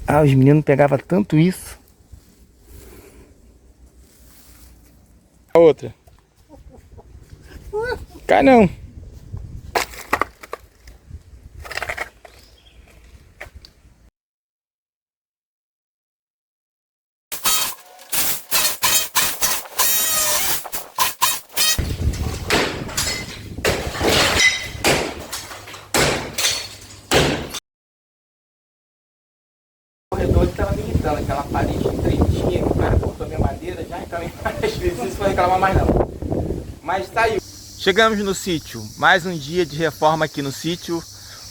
Ah, os meninos pegavam tanto isso. A outra. Cai não. O corredor estava me irritando, aquela parede estreitinha que o cara cortou minha madeira, já reclamei várias vezes, não vou reclamar mais não. Mas tá aí. Chegamos no sítio, mais um dia de reforma aqui no sítio.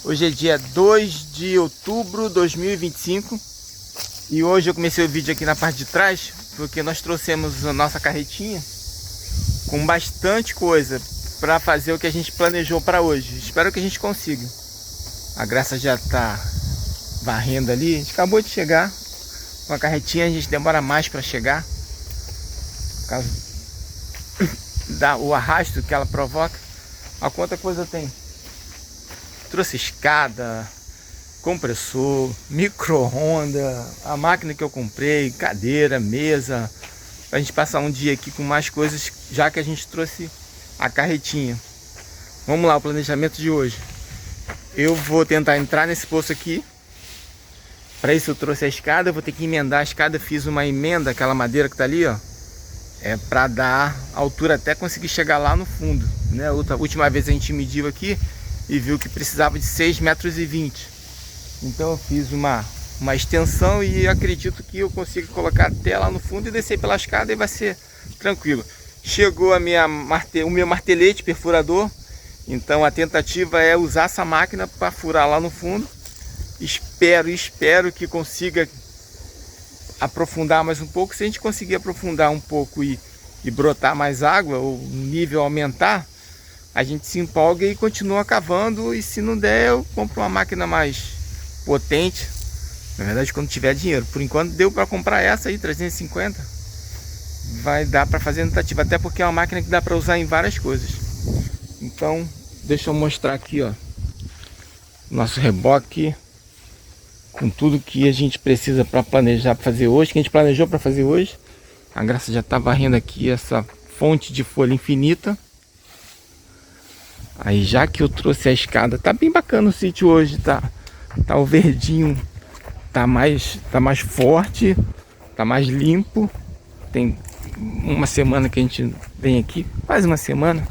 Hoje é dia 2 de outubro de 2025. E hoje eu comecei o vídeo aqui na parte de trás, porque nós trouxemos a nossa carretinha com bastante coisa para fazer o que a gente planejou para hoje. Espero que a gente consiga. A Graça já está varrendo ali. A gente acabou de chegar. Com a carretinha a gente demora mais para chegar, por causa o arrasto que ela provoca. Olha quanta coisa tem. Trouxe escada, compressor, micro-ondas, a máquina que eu comprei, cadeira, mesa, pra gente passar um dia aqui com mais coisas, já que a gente trouxe a carretinha. Vamos lá, o planejamento de hoje. Eu vou tentar entrar nesse poço aqui. Para isso eu trouxe a escada, eu vou ter que emendar a escada, fiz uma emenda, aquela madeira que tá ali, ó. É para dar altura até conseguir chegar lá no fundo, né? A última vez a gente mediu aqui e viu que precisava de 6,20 metros. Então eu fiz uma extensão e acredito que eu consigo colocar até lá no fundo e descer pela escada e vai ser tranquilo. Chegou o meu martelete perfurador, então a tentativa é usar essa máquina para furar lá no fundo. Espero que consiga aprofundar mais um pouco. Se a gente conseguir aprofundar um pouco e brotar mais água, ou o nível aumentar, a gente se empolga e continua cavando. E se não der, eu compro uma máquina mais potente. Na verdade, quando tiver dinheiro. Por enquanto deu para comprar essa aí, 350. Vai dar para fazer tentativa, até porque é uma máquina que dá para usar em várias coisas. Então, deixa eu mostrar aqui, ó, nosso reboque com tudo que a gente precisa para planejar para fazer hoje, que a gente planejou para fazer hoje. A Graça já está varrendo aqui essa fonte de folha infinita. Aí, já que eu trouxe a escada, tá bem bacana o sítio hoje, tá o verdinho, tá mais forte, tá mais limpo. Tem uma semana que a gente vem aqui, quase uma semana.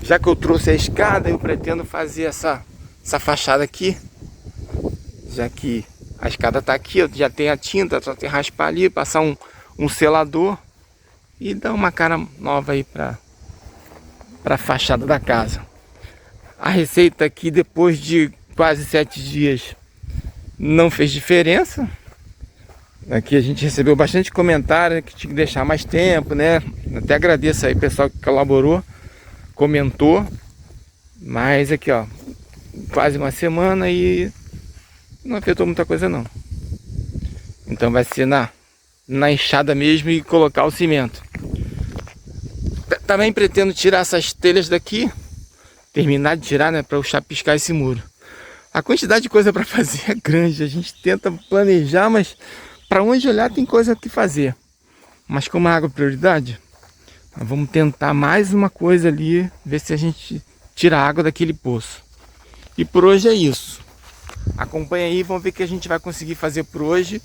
Já que eu trouxe a escada, eu pretendo fazer essa fachada aqui, já que a escada tá aqui, ó, já tem a tinta, só tem que raspar ali, passar um selador e dar uma cara nova aí para a fachada da casa. A receita aqui, depois de quase 7 dias, não fez diferença. Aqui a gente recebeu bastante comentário que tinha que deixar mais tempo, né? Até agradeço aí o pessoal que colaborou, comentou. Mas aqui, ó, quase uma semana e não afetou muita coisa não. Então vai ser na enxada mesmo e colocar o cimento. Também pretendo tirar essas telhas daqui, terminar de tirar, né, para eu chapiscar esse muro. A quantidade de coisa para fazer é grande, a gente tenta planejar, mas para onde olhar tem coisa que fazer. Mas como a água é prioridade, nós vamos tentar mais uma coisa ali, ver se a gente tira a água daquele poço. E por hoje é isso. Acompanha aí, vamos ver o que a gente vai conseguir fazer por hoje.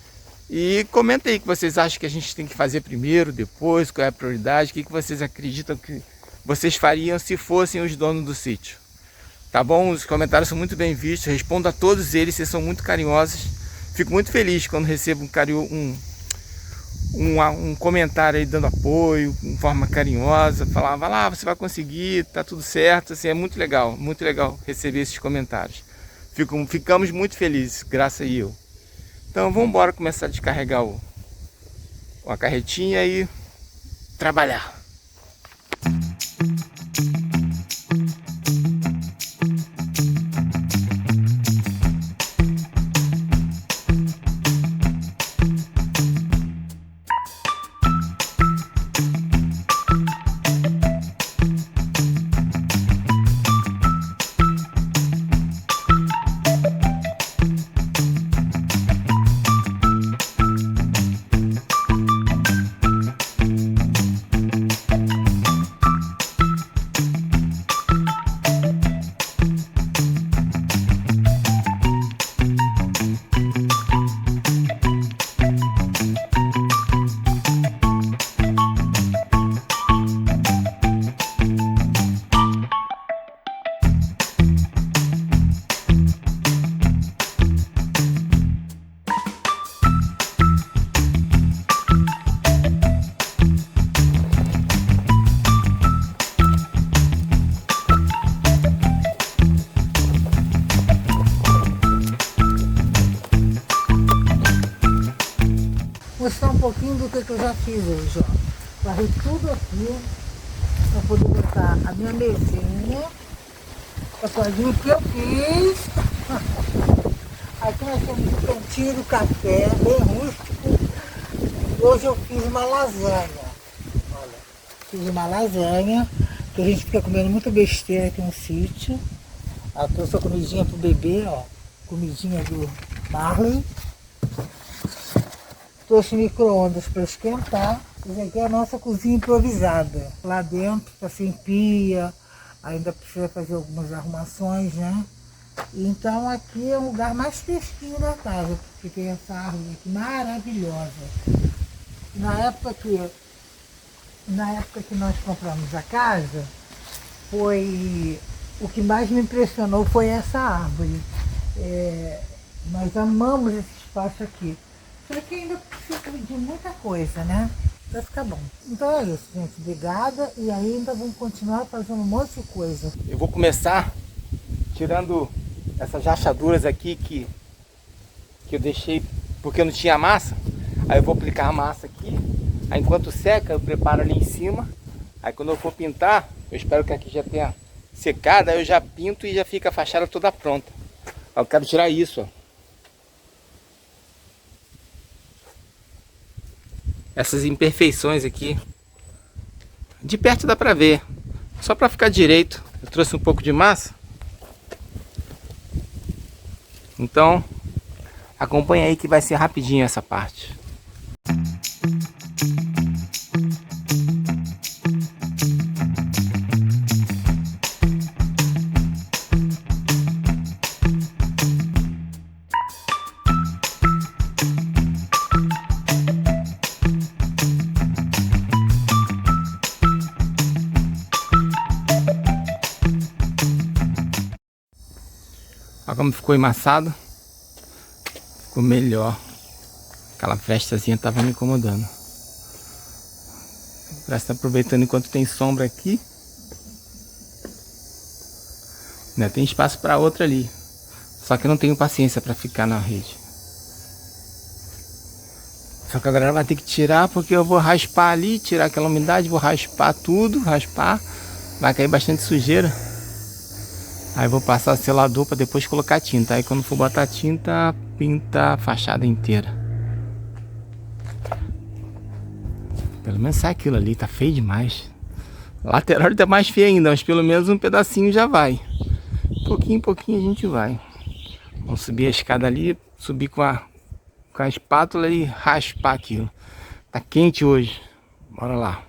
E comenta aí o que vocês acham que a gente tem que fazer primeiro, depois, qual é a prioridade, o que vocês acreditam que vocês fariam se fossem os donos do sítio. Tá bom? Os comentários são muito bem vistos, respondo a todos eles, vocês são muito carinhosos. Fico muito feliz quando recebo um comentário aí dando apoio, de forma carinhosa, falar, vai lá, você vai conseguir, tá tudo certo, assim, é muito legal receber esses comentários. Ficamos muito felizes, Graça e eu. Então vamos embora começar a descarregar a carretinha e trabalhar. pouquinho do que eu já fiz hoje, ó. Varri tudo aqui para poder botar a minha mesinha. É o que eu fiz. Aqui nós temos um cantinho do café, bem rústico. Hoje eu fiz uma lasanha. Olha, fiz uma lasanha, que a gente fica comendo muita besteira aqui no sítio. Trouxe a comidinha pro bebê, ó. Comidinha do Marley. Trouxe micro-ondas para esquentar. Isso aqui é a nossa cozinha improvisada. Lá dentro está sem pia, ainda precisa fazer algumas arrumações, né? Então aqui é o lugar mais fresquinho da casa, porque tem essa árvore aqui maravilhosa. Na época que nós compramos a casa, o que mais me impressionou foi essa árvore. Nós amamos esse espaço aqui. Só que ainda precisa de muita coisa, né? Vai ficar bom. Então é isso, gente. Obrigada. E ainda vamos continuar fazendo um monte de coisa. Eu vou começar tirando essas rachaduras aqui que eu deixei porque não tinha massa. Aí eu vou aplicar a massa aqui. Aí enquanto seca, eu preparo ali em cima. Aí quando eu for pintar, eu espero que aqui já tenha secado. Aí eu já pinto e já fica a fachada toda pronta. Eu quero tirar isso, ó. Essas imperfeições aqui. De perto dá pra ver. Só pra ficar direito. Eu trouxe um pouco de massa. Então, acompanha aí que vai ser rapidinho essa parte. Olha como ficou embaçado. Ficou melhor. Aquela festazinha tava me incomodando. Parece que tá aproveitando enquanto tem sombra aqui. Ainda tem espaço para outra ali. Só que eu não tenho paciência para ficar na rede. Só que agora vai ter que tirar, porque eu vou raspar ali, tirar aquela umidade, vou raspar tudo, raspar. Vai cair bastante sujeira. Aí vou passar selador para depois colocar tinta. Aí quando for botar tinta, pinta a fachada inteira. Pelo menos sai aquilo ali, tá feio demais. Lateral tá mais feio ainda, mas pelo menos um pedacinho já vai. Pouquinho em pouquinho a gente vai. Vamos subir a escada ali, subir com a espátula e raspar aquilo. Tá quente hoje. Bora lá.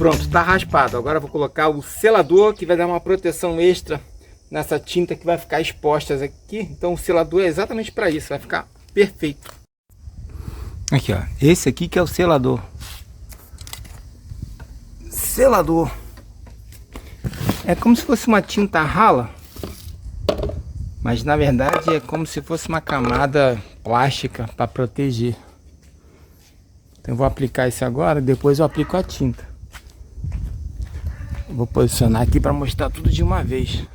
Pronto, tá raspado. Agora eu vou colocar o selador, que vai dar uma proteção extra nessa tinta que vai ficar exposta aqui. Então o selador é exatamente para isso, vai ficar perfeito. Aqui, ó, esse aqui que é o selador. Selador. É como se fosse uma tinta rala, mas na verdade é como se fosse uma camada plástica para proteger. Então eu vou aplicar isso agora, depois eu aplico a tinta. Vou posicionar aqui para mostrar tudo de uma vez.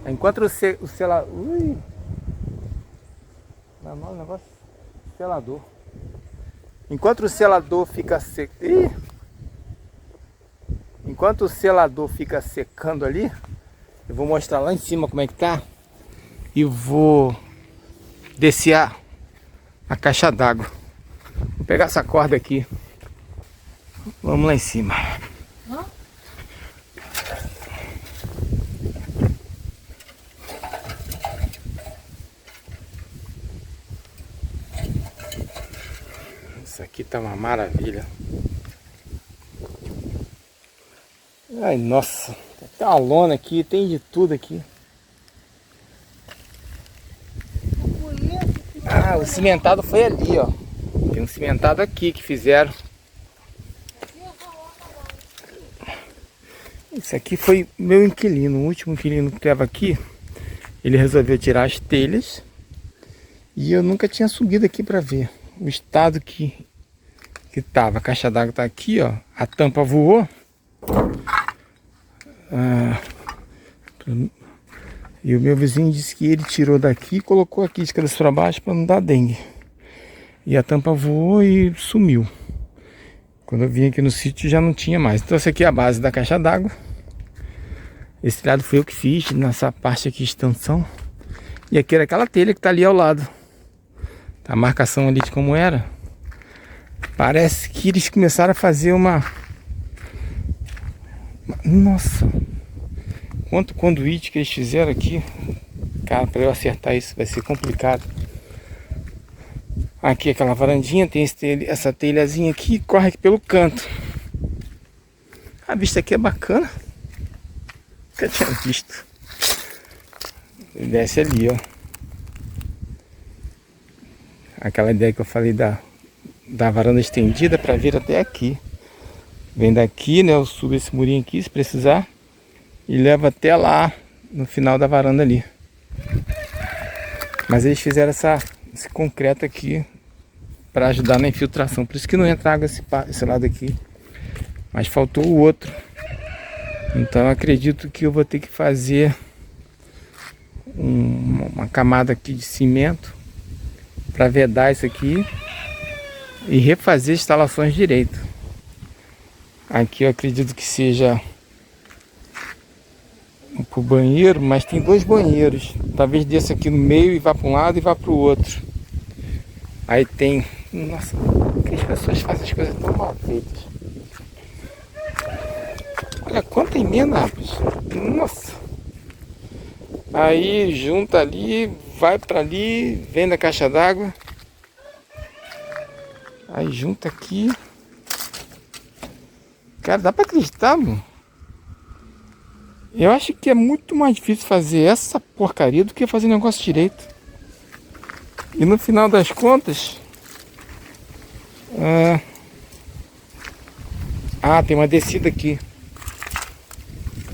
Enquanto o selador... Ui! Não é o negócio? Selador. Enquanto o selador fica seco... Enquanto o selador fica secando ali, eu vou mostrar lá em cima como é que tá. E vou descer a caixa d'água. Vou pegar essa corda aqui. Vamos lá em cima. Isso aqui tá uma maravilha. Ai, nossa. Tem uma lona aqui, tem de tudo aqui. Ah, o cimentado foi ali, ó. Tem um cimentado aqui que fizeram. Isso aqui foi meu inquilino, o último inquilino que estava aqui. Ele resolveu tirar as telhas. E eu nunca tinha subido aqui para ver o estado que tava. A caixa d'água tá aqui, ó. A tampa voou. E o meu vizinho disse que ele tirou daqui e colocou aqui de cabeça para baixo para não dar dengue. E a tampa voou e sumiu. Quando eu vim aqui no sítio já não tinha mais. Então essa aqui é a base da caixa d'água. Esse telhado foi eu que fiz nessa parte aqui, extensão. E aqui era aquela telha que tá ali ao lado. Tá a marcação ali de como era. Parece que eles começaram a fazer uma... Nossa! Quanto conduíte que eles fizeram aqui. Cara, para eu acertar isso vai ser complicado. Aqui aquela varandinha, tem essa telhazinha aqui, corre aqui pelo canto. A vista aqui é bacana. Nunca tinha visto. Ele desce ali, ó. Aquela ideia que eu falei da varanda estendida para vir até aqui. Vem daqui, né? Eu subo esse murinho aqui se precisar. E levo até lá no final da varanda ali. Mas eles fizeram esse concreto aqui para ajudar na infiltração. Por isso que não entra água esse lado aqui. Mas faltou o outro. Então eu acredito que eu vou ter que fazer uma camada aqui de cimento para vedar isso aqui e refazer as instalações direito. Aqui eu acredito que seja pro banheiro, mas tem dois banheiros. Talvez desça aqui no meio e vá para um lado e vá para o outro. Aí tem... Nossa, que as pessoas fazem as coisas tão mal feitas. Olha quanta emenda, rapaz. Nossa. Aí junta ali, vai para ali, vem na caixa d'água. Aí junta aqui. Cara, dá para acreditar, mano? Eu acho que é muito mais difícil fazer essa porcaria do que fazer o negócio direito. E no final das contas... tem uma descida aqui.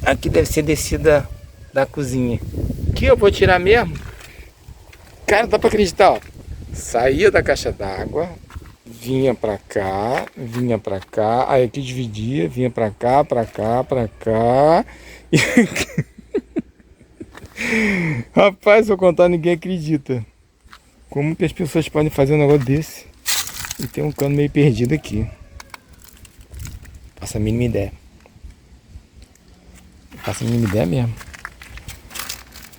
Aqui deve ser descida da cozinha. Aqui eu vou tirar mesmo. Cara, dá pra acreditar, ó. Saía da caixa d'água, vinha pra cá, aí aqui dividia, vinha pra cá, pra cá, pra cá. Rapaz, se eu contar, ninguém acredita. Como que as pessoas podem fazer um negócio desse e ter um cano meio perdido aqui? Faço a mínima ideia. Faço a mínima ideia mesmo.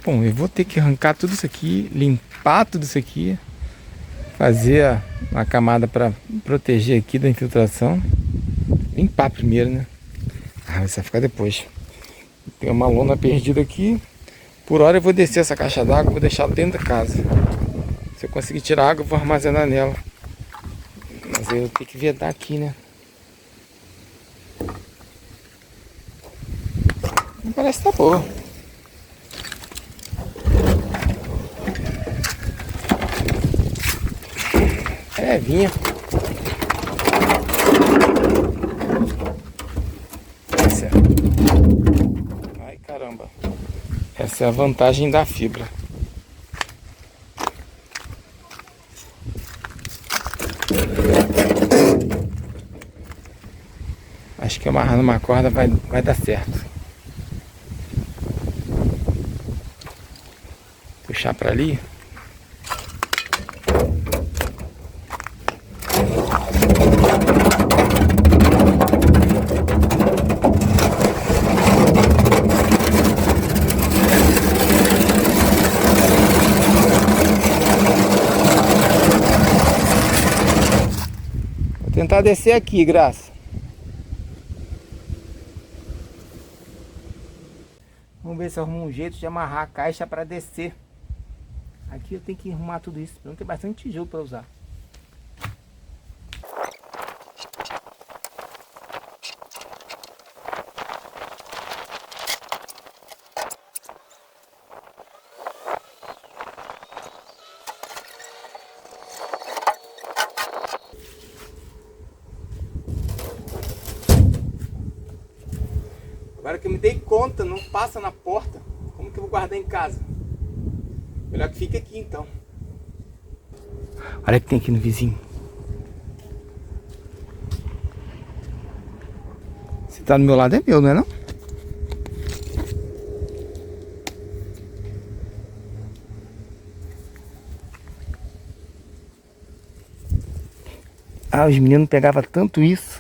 Bom, eu vou ter que arrancar tudo isso aqui, limpar tudo isso aqui, fazer uma camada para proteger aqui da infiltração. Limpar primeiro, né? Isso vai ficar depois. Tem uma lona perdida aqui. Por hora eu vou descer essa caixa d'água, vou deixar dentro da casa. Se eu conseguir tirar água, eu vou armazenar nela. Mas eu tenho que vedar aqui, né? Parece que tá boa. É, vinha. Ai, caramba. Essa é a vantagem da fibra. Acho que amarrando uma corda vai dar certo. Puxar para ali. Vou tentar descer aqui, Graça. Vamos ver se eu arrumo um jeito de amarrar a caixa para descer. Aqui eu tenho que arrumar tudo isso. Não tem bastante tijolo para usar. Agora que eu me dei conta, não passa na porta. Como que eu vou guardar em casa? Melhor que fique aqui então. Olha o que tem aqui no vizinho. Se tá do meu lado é meu, não é não? Ah, os meninos pegavam tanto isso.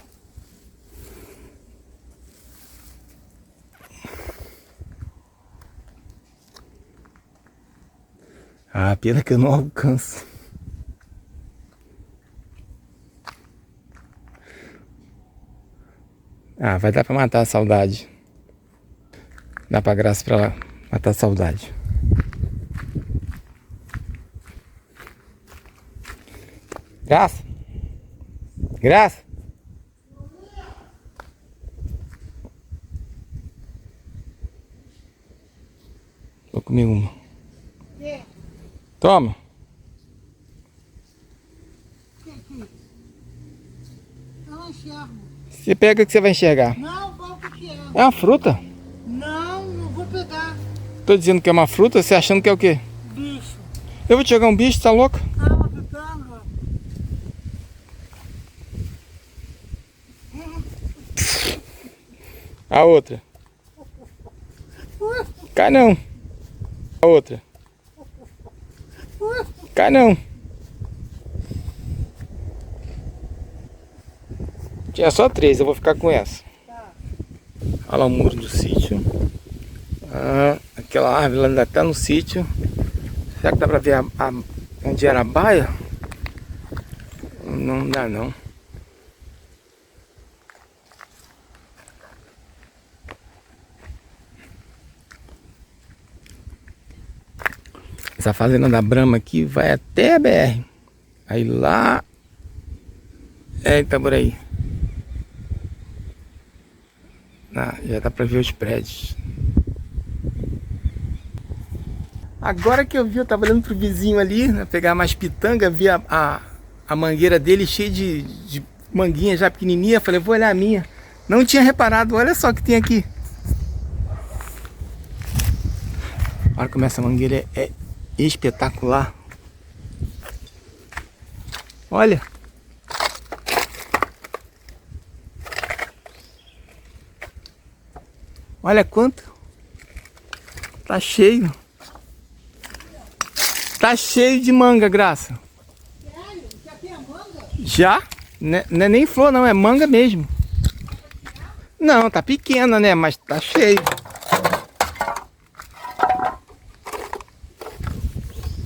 Ah, pena que eu não alcanço. Ah, vai dar pra matar a saudade. Dá pra Graça pra matar a saudade. Graça? Graça? Vou comer uma. Toma. Eu não enxergo. Você pega que você vai enxergar. Não, qual que é? É uma fruta. Não, não vou pegar. Tô dizendo que é uma fruta, você achando que é o quê? Bicho. Eu vou te jogar um bicho, tá louco? Ah, uma pitanga. A outra. Cai não. A outra. Cai não. Tinha só 3, eu vou ficar com essa. Olha lá o muro do sítio. Ah, aquela árvore ainda tá no sítio. Será que dá pra ver onde era a baia? Não dá não. Essa fazenda da Brahma aqui vai até a BR. Aí lá é Itaboraí. Ah, já dá pra ver os prédios. Agora que eu vi, eu tava olhando pro vizinho ali, né, pegar mais pitanga, vi a mangueira dele cheia de manguinha já pequenininha. Falei, vou olhar a minha. Não tinha reparado, olha só o que tem aqui. Olha como essa mangueira é espetacular. Olha. Olha quanto. Tá cheio. Tá cheio de manga, Graça. Sério? Já tem a manga? Já? Não é nem flor não, é manga mesmo. Não, tá pequena, né? Mas tá cheio.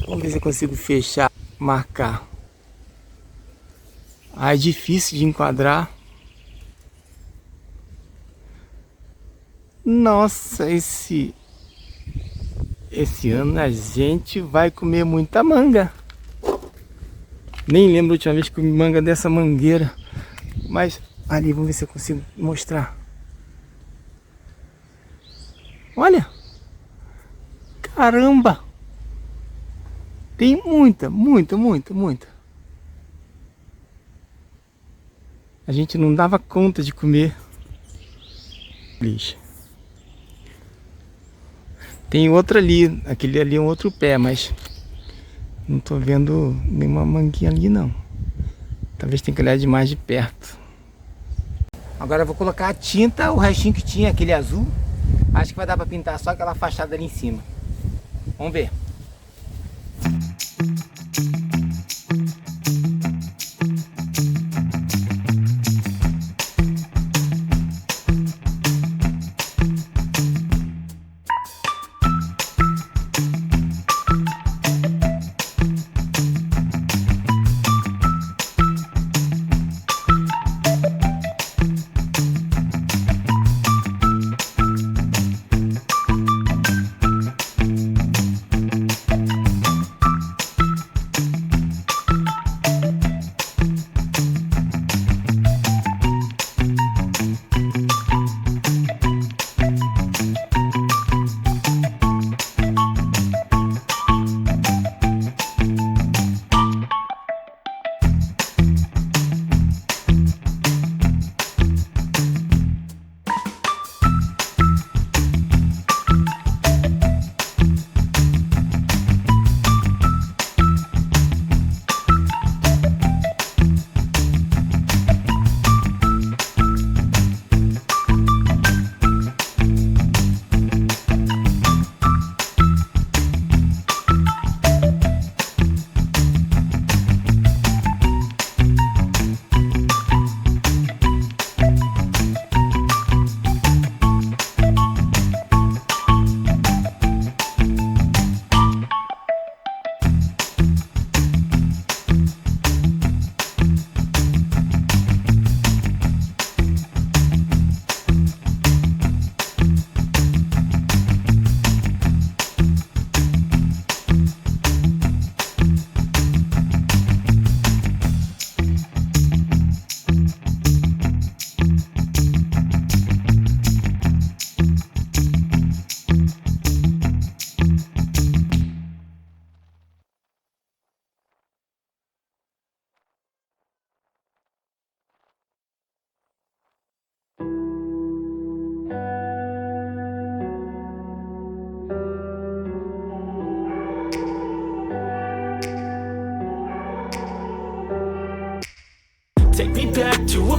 Vamos ver se eu consigo fechar, marcar. Ah, é difícil de enquadrar. Nossa, esse ano a gente vai comer muita manga. Nem lembro a última vez que comi manga dessa mangueira. Mas ali, vamos ver se eu consigo mostrar. Olha! Caramba! Tem muita. A gente não dava conta de comer. Lixo. Tem outra ali, aquele ali é um outro pé, mas não tô vendo nenhuma manguinha ali não. Talvez tenha que olhar de mais de perto. Agora eu vou colocar a tinta, o restinho que tinha, aquele azul. Acho que vai dar pra pintar só aquela fachada ali em cima. Vamos ver.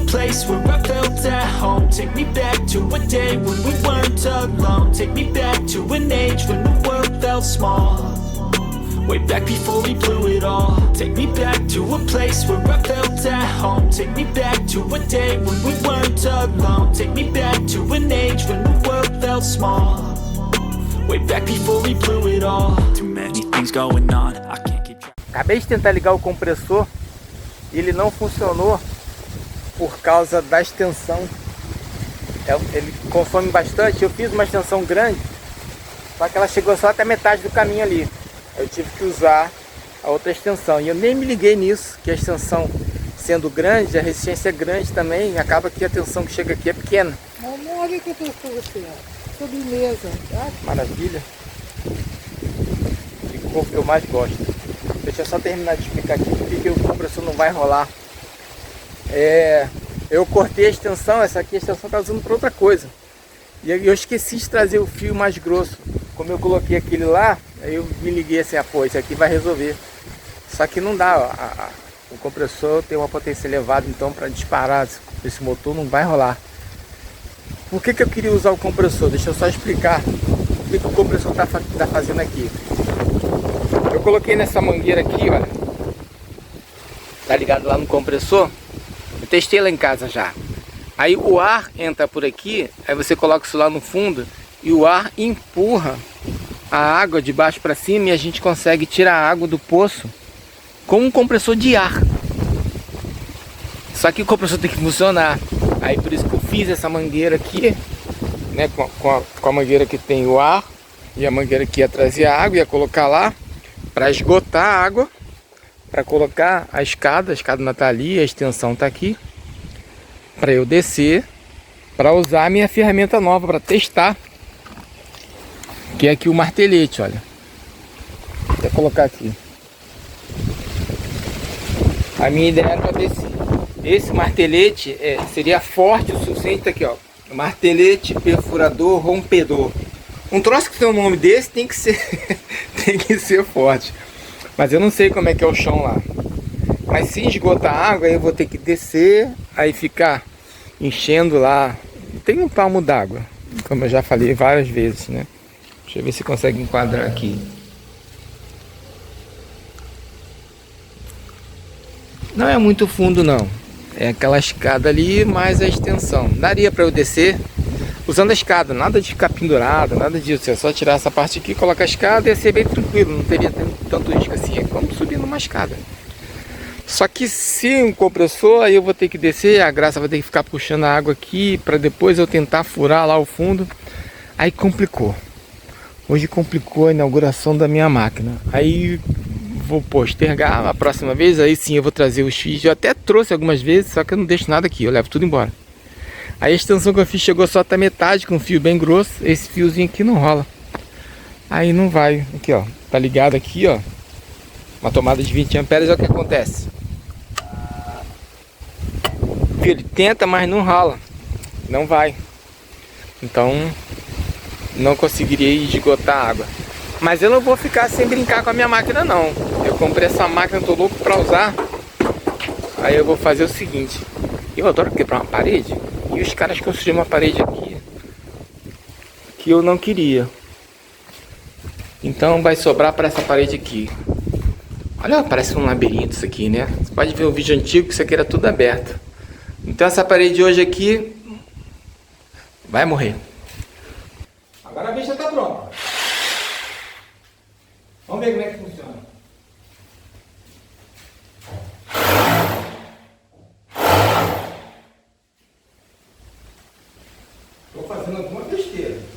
place where I felt at home. Take me back to a day when we weren't alone. Take me back to an age when the world felt small. Way back before we blew it all. Take me back to a place where I felt at home. Take me back to a day when we weren't alone. Take me back to an age when the world felt small. Way back before we blew it all. Too many things going on, I can't keep track. Acabei de tentar ligar o compressor e ele não funcionou por causa da extensão. Ele consome bastante. Eu fiz uma extensão grande, só que ela chegou só até metade do caminho ali. Eu tive que usar a outra extensão. E eu nem me liguei nisso, que a extensão sendo grande, a resistência é grande também, acaba que a tensão que chega aqui é pequena. Mamãe, olha o que eu trouxe pra você, ó. Sobremesa, tá? Maravilha. Ficou o que eu mais gosto. Deixa eu só terminar de explicar aqui porque o compressor não vai rolar. Eu cortei a extensão, essa aqui a extensão está usando para outra coisa. E eu esqueci de trazer o fio mais grosso. Como eu coloquei aquele lá, aí eu me liguei assim, pô, esse aqui vai resolver. Só que não dá, o compressor tem uma potência elevada, então para disparar esse motor não vai rolar. Por que eu queria usar o compressor? Deixa eu só explicar o que o compressor tá fazendo aqui. Eu coloquei nessa mangueira aqui, olha. Tá ligado lá no compressor? Eu testei lá em casa já. Aí o ar entra por aqui, aí você coloca isso lá no fundo e o ar empurra a água de baixo para cima e a gente consegue tirar a água do poço com um compressor de ar. Só que o compressor tem que funcionar. Aí por isso que eu fiz essa mangueira aqui, né, com a mangueira que tem o ar e a mangueira que ia trazer a água, ia colocar lá para esgotar a água, para colocar a escada não tá ali, a extensão tá aqui, para eu descer, para usar a minha ferramenta nova para testar, que é aqui o martelete, olha. Vou colocar aqui. A minha ideia era para descer. Esse martelete seria forte o suficiente, tá aqui, ó. Martelete perfurador rompedor. Um troço que tem um nome desse tem que ser tem que ser forte. Mas eu não sei como é que é o chão lá. Mas se esgotar a água, aí eu vou ter que descer, aí ficar enchendo lá. Tem um palmo d'água, como eu já falei várias vezes, né? Deixa eu ver se consegue enquadrar aqui. Não é muito fundo não. É aquela escada ali, mais a extensão. Daria para eu descer usando a escada, nada de ficar pendurado, nada disso. É só tirar essa parte aqui, colocar a escada e descer bem tranquilo. Não teria tanto risco assim. É como subir numa escada. Só que se um compressor, aí eu vou ter que descer, a Graça vai ter que ficar puxando a água aqui para depois eu tentar furar lá o fundo. Aí complicou. Hoje complicou a inauguração da minha máquina. Aí vou postergar a próxima vez, aí sim eu vou trazer os fios. Eu até trouxe algumas vezes, só que eu não deixo nada aqui, eu levo tudo embora. Aí a extensão que eu fiz chegou só até metade, com um fio bem grosso. Esse fiozinho aqui não rola. Aí não vai. Aqui, ó. Tá ligado aqui, ó. Uma tomada de 20 amperes, olha o que acontece. Ele tenta, mas não rola. Não vai. Então não conseguiria esgotar a água. Mas eu não vou ficar sem brincar com a minha máquina não. Eu comprei essa máquina, tô louco pra usar. Aí eu vou fazer o seguinte. Eu adoro quebrar uma parede. E os caras construíram uma parede aqui que eu não queria. Então vai sobrar para essa parede aqui. Olha, parece um labirinto isso aqui, né? Você pode ver o vídeo antigo que isso aqui era tudo aberto. Então essa parede hoje aqui vai morrer. Agora a bicha está pronta. Vamos ver como é que funciona. Estou fazendo alguma besteira.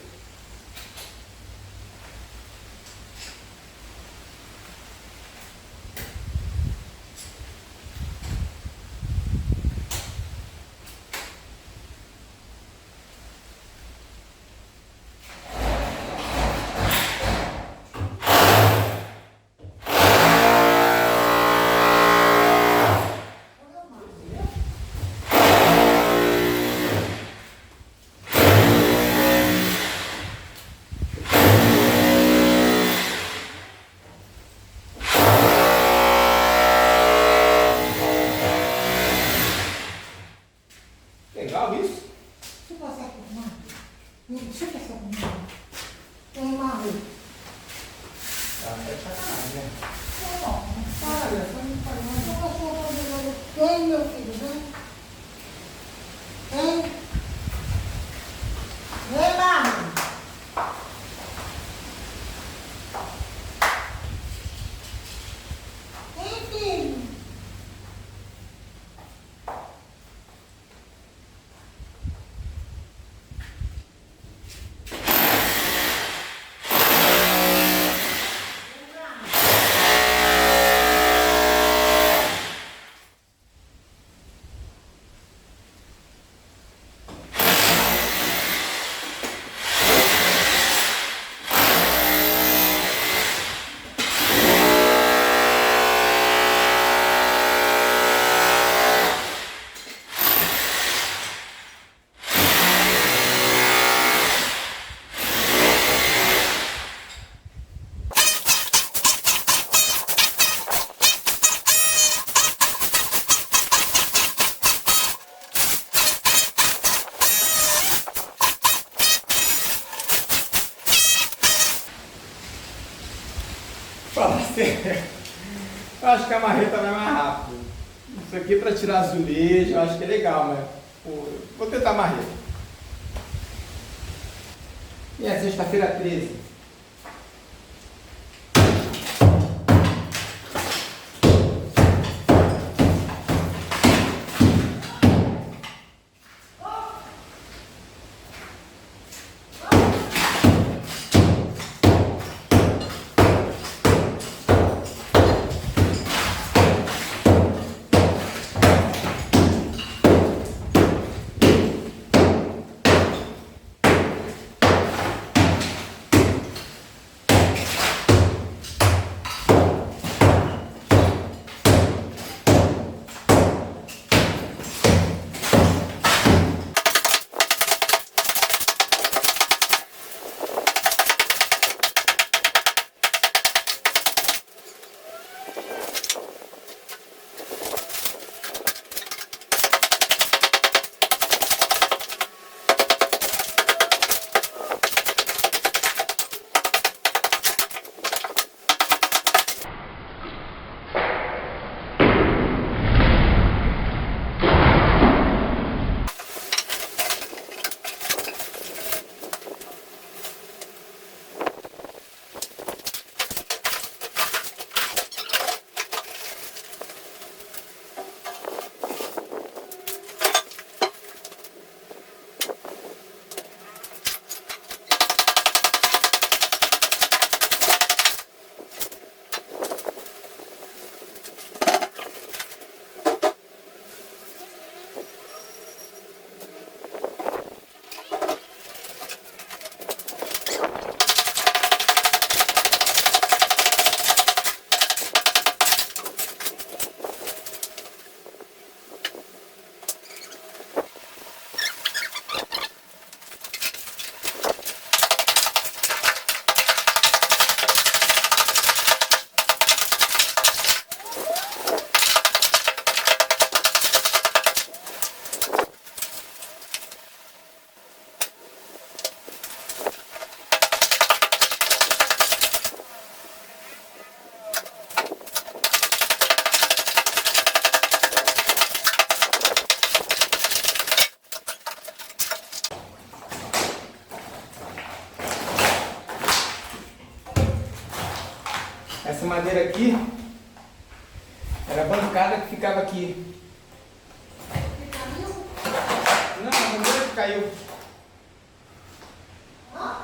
Tem marrom. Ah, é sacanagem, né? Tem, meu filho, né? Tem? Vem, Marrom. Tem, filho. Fala sério. Eu acho que a marreta vai mais rápido. Isso aqui é pra tirar azulejo, eu acho que é legal, mas pô, vou tentar a marreta. E é sexta-feira 13. Essa madeira aqui era a bancada que ficava aqui. Não, a madeira que caiu.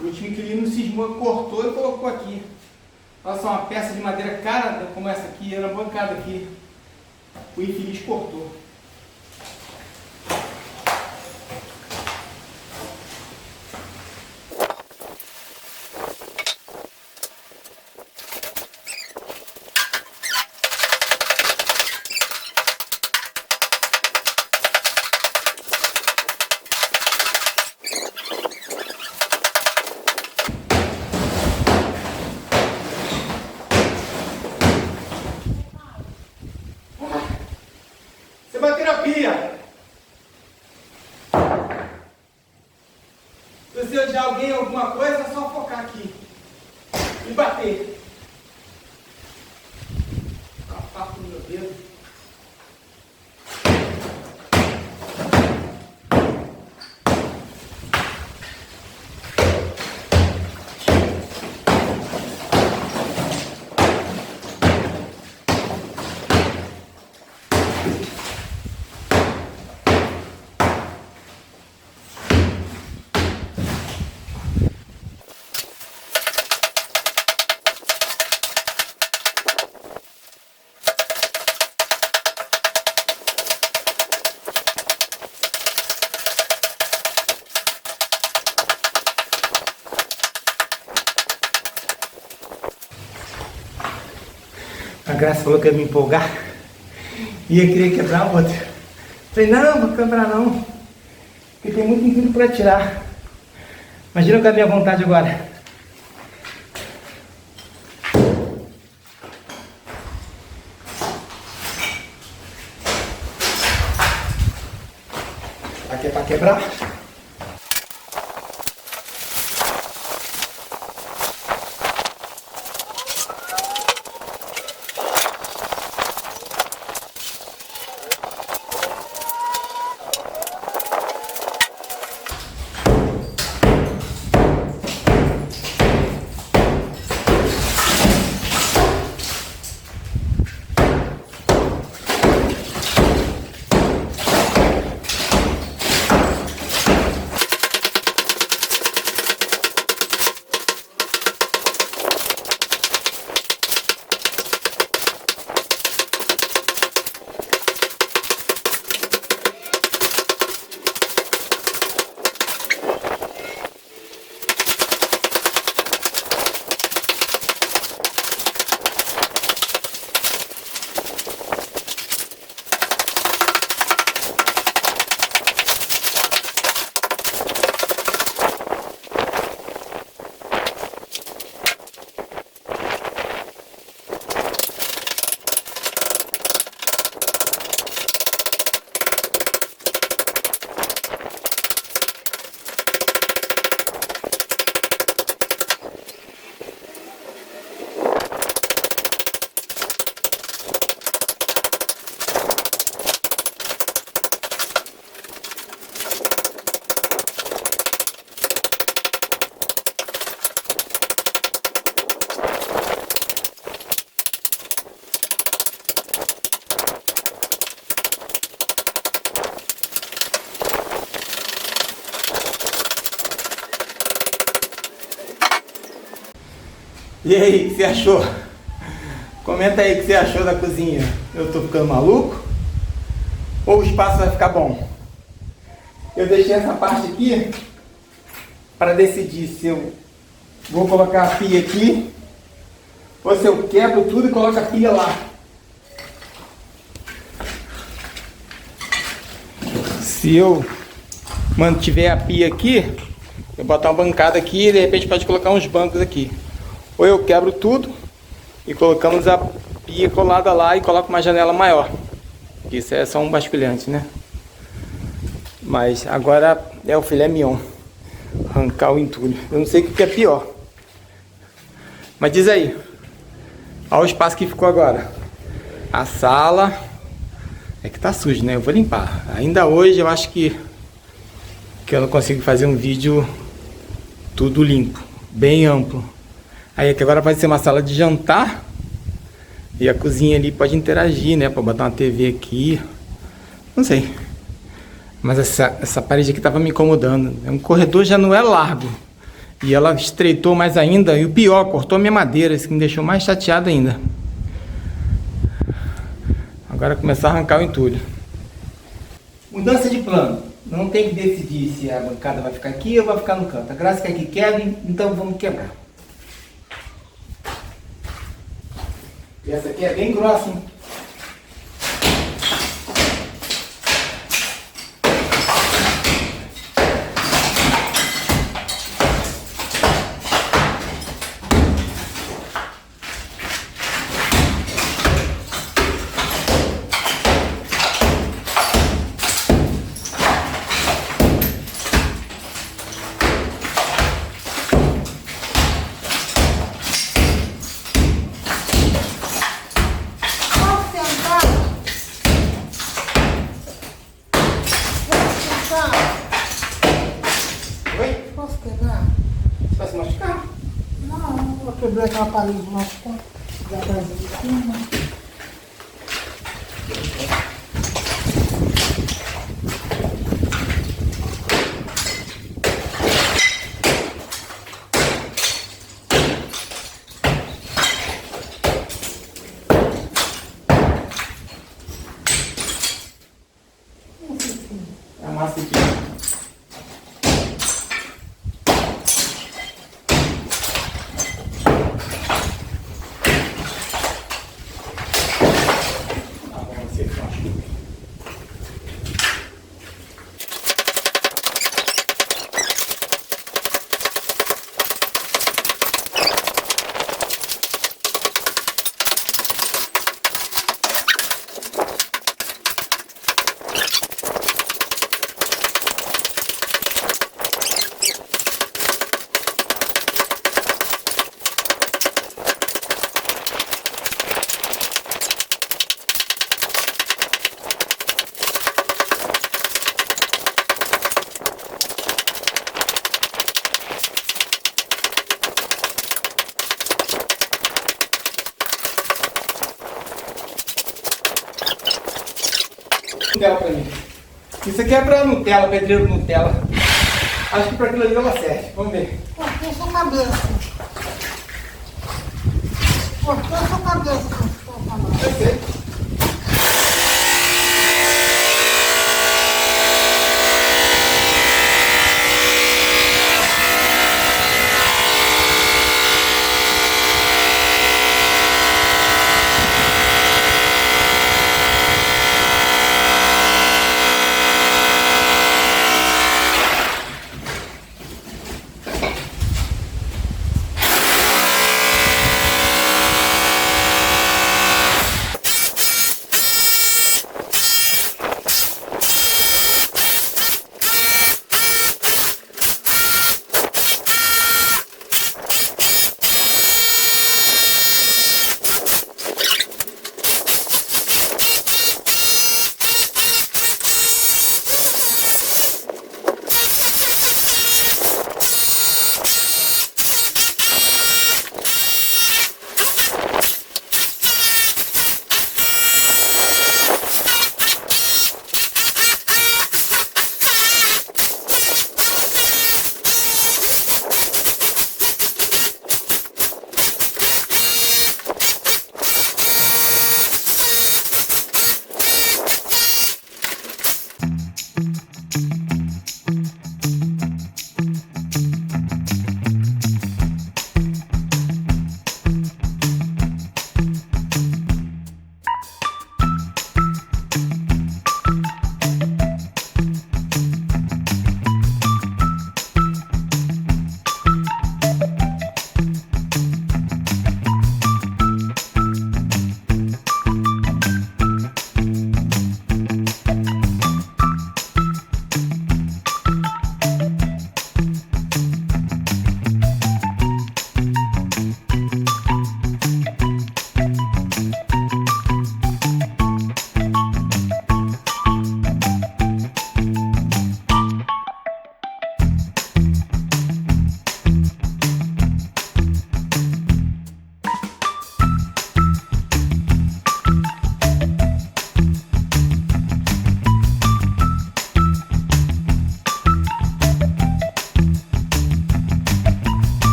O último inquilino cismou, cortou e colocou aqui. Olha só, uma peça de madeira cara como essa aqui, era a bancada aqui. O infeliz cortou. Você coisa é só focar aqui e bater. Dá um papo no meu dedo. A Graça falou que ia me empolgar e ia querer quebrar outra. Falei, não, vou quebrar não, porque tem muito entulho para tirar. Imagina com a minha vontade agora. Aqui é para quebrar. E aí, o que você achou? Comenta aí o que você achou da cozinha. Eu tô ficando maluco? Ou o espaço vai ficar bom? Eu deixei essa parte aqui para decidir se eu vou colocar a pia aqui ou se eu quebro tudo e coloco a pia lá. Se eu mantiver a pia aqui, eu botar uma bancada aqui e de repente pode colocar uns bancos aqui. Ou eu quebro tudo e colocamos a pia colada lá e coloco uma janela maior. Isso é só um basculhante, né? Mas agora é o filé mignon. Arrancar o entulho. Eu não sei o que é pior. Mas diz aí. Olha o espaço que ficou agora. A sala. É que tá sujo, né? Eu vou limpar. Ainda hoje eu acho que eu não consigo fazer um vídeo tudo limpo. Bem amplo. Aí aqui agora vai ser uma sala de jantar. E a cozinha ali pode interagir, né? Pra botar uma TV aqui. Não sei. Mas essa parede aqui tava me incomodando. Um corredor já não é largo. E ela estreitou mais ainda. E o pior, cortou minha madeira. Isso que me deixou mais chateado ainda. Agora começar a arrancar o entulho. Mudança de plano. Não tem que decidir se a bancada vai ficar aqui ou vai ficar no canto. A Graça quer que quebre, então vamos quebrar. E essa aqui é bem grossa, hein? Vai se machucar? Não, eu quebrei aquela parede de machucar. Já tá de cima. Amassa aqui. Nutella pra mim. Isso aqui é pra Nutella, pedreiro Nutella. Acho que pra aquilo ali dava certo. Vamos ver. Cortou sua cabeça. Cortou sua cabeça, como estou falando. Vai ser.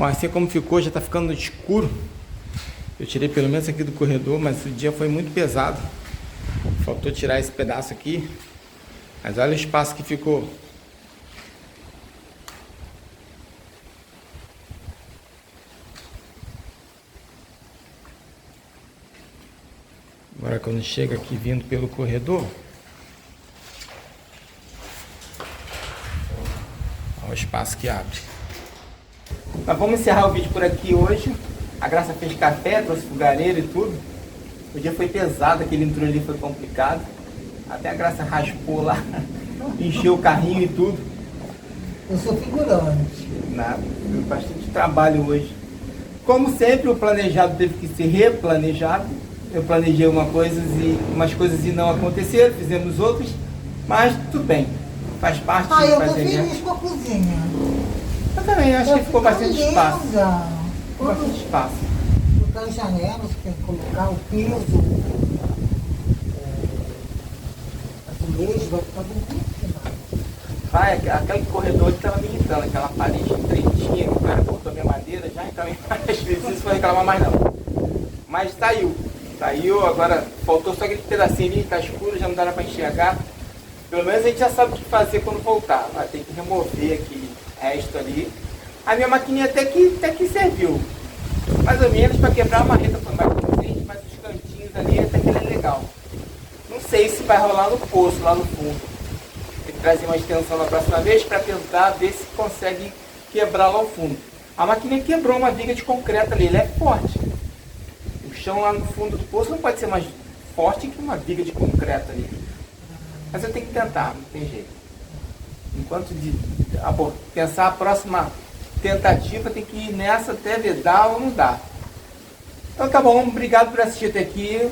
assim como ficou, já tá ficando escuro. Eu tirei pelo menos aqui do corredor, mas o dia foi muito pesado. Faltou tirar esse pedaço aqui. Mas olha o espaço que ficou. Agora quando chega aqui vindo pelo corredor, olha o espaço que abre. Mas vamos encerrar o vídeo por aqui hoje. A Graça fez café, trouxe fogareiro e tudo. O dia foi pesado, aquele entrou ali foi complicado. Até a Graça raspou lá, encheu o carrinho e tudo. Eu sou figurante. Nada, deu bastante trabalho hoje. Como sempre, o planejado teve que ser replanejado. Eu planejei umas coisas e não aconteceram, fizemos outras, mas tudo bem, faz parte de Eu tô fazer. feliz com a cozinha. Eu também acho que ficou bastante espaço. Ficou Quando bastante espaço. botar as janelas, tem que colocar o peso, azulejo, vai ficar bonito. Vai, aquele corredor que estava me irritando, aquela parede estreitinha, que o cara cortou minha madeira, já reclamei várias vezes, isso não vou reclamar mais não. Mas saiu, agora faltou só aquele pedacinho ali, tá escuro, já não dá para enxergar. Pelo menos a gente já sabe o que fazer quando voltar. Vai ter que remover aquele resto ali. A minha maquininha até que serviu. Mais ou menos para quebrar a marreta foi mais suficiente, mas os cantinhos ali até que ele é legal. Não sei se vai rolar no poço, lá no fundo. Tem que trazer uma extensão na próxima vez para tentar ver se consegue quebrar lá no fundo. A maquininha quebrou uma viga de concreto ali, ele é forte. O chão lá no fundo do poço não pode ser mais forte que uma viga de concreto ali. Mas eu tenho que tentar, não tem jeito. Enquanto pensar a próxima tentativa, tem que ir nessa até ver dar ou não dar. Então tá bom, obrigado por assistir até aqui.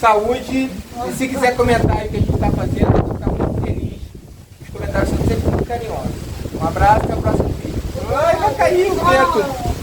Saúde. E se quiser comentar aí o que a gente está fazendo, a gente está muito feliz. Os comentários são sempre muito carinhosos. Um abraço, até o próximo vídeo. Ai, vai cair o vento.